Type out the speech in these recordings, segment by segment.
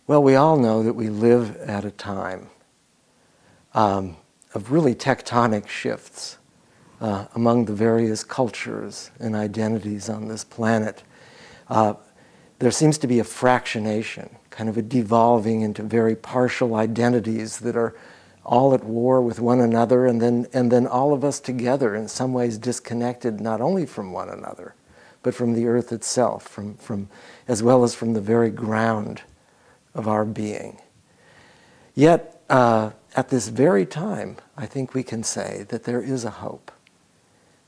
Well, we all know that we live at a time of really tectonic shifts among the various cultures and identities on this planet. There seems to be a fractionation, kind of a devolving into very partial identities that are all at war with one another, and then all of us together, in some ways disconnected not only from one another, but from the earth itself, from as well as from the very ground of our being. Yet, at this very time, I think we can say that there is a hope,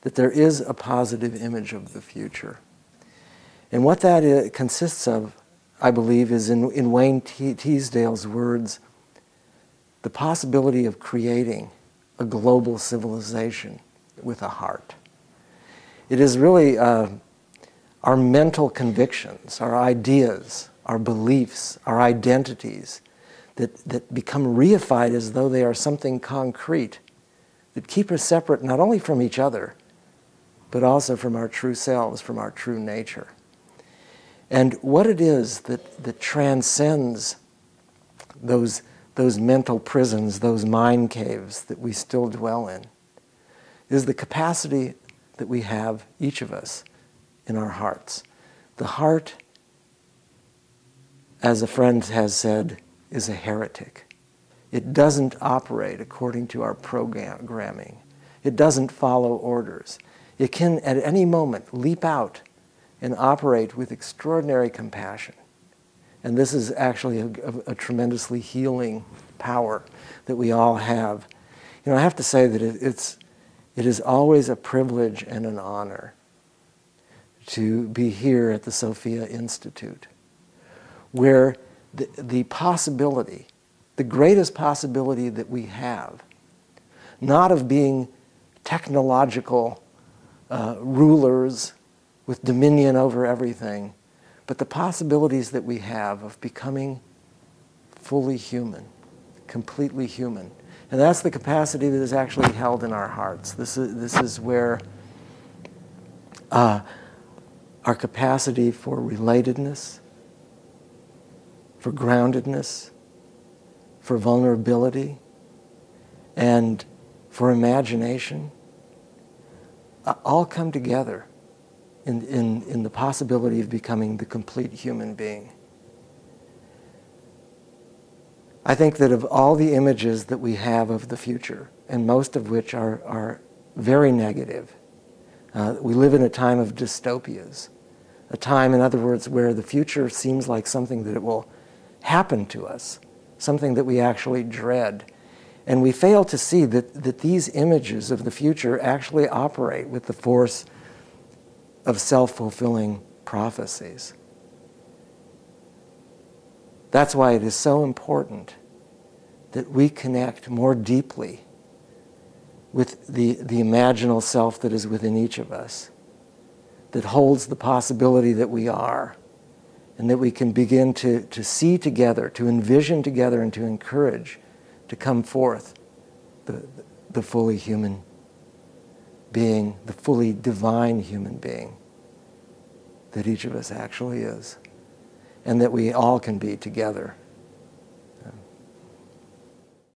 that there is a positive image of the future. And what that consists of, I believe, is in Wayne Teasdale's words, the possibility of creating a global civilization with a heart. It is really our mental convictions, our ideas, our beliefs, our identities that become reified as though they are something concrete, that keep us separate not only from each other, but also from our true selves, from our true nature. And what it is that transcends those mental prisons, those mind caves that we still dwell in, is the capacity that we have, each of us, in our hearts. The heart, as a friend has said, is a heretic. It doesn't operate according to our programming. It doesn't follow orders. It can, at any moment, leap out and operate with extraordinary compassion. And this is actually a tremendously healing power that we all have. You know, I have to say that it is always a privilege and an honor to be here at the Sophia Institute, where the possibility, the greatest possibility that we have, not of being technological rulers with dominion over everything, but the possibilities that we have of becoming fully human, completely human. And that's the capacity that is actually held in our hearts. This is where our capacity for relatedness, for groundedness, for vulnerability, and for imagination all come together in the possibility of becoming the complete human being. I think that of all the images that we have of the future, and most of which are very negative, we live in a time of dystopias, a time, in other words, where the future seems like something that it will happen to us, something that we actually dread. And we fail to see that these images of the future actually operate with the force of self-fulfilling prophecies. That's why it is so important that we connect more deeply with the imaginal self that is within each of us, that holds the possibility that we are, and that we can begin to see together, to envision together, and to encourage to come forth the fully human being, the fully divine human being that each of us actually is, and that we all can be together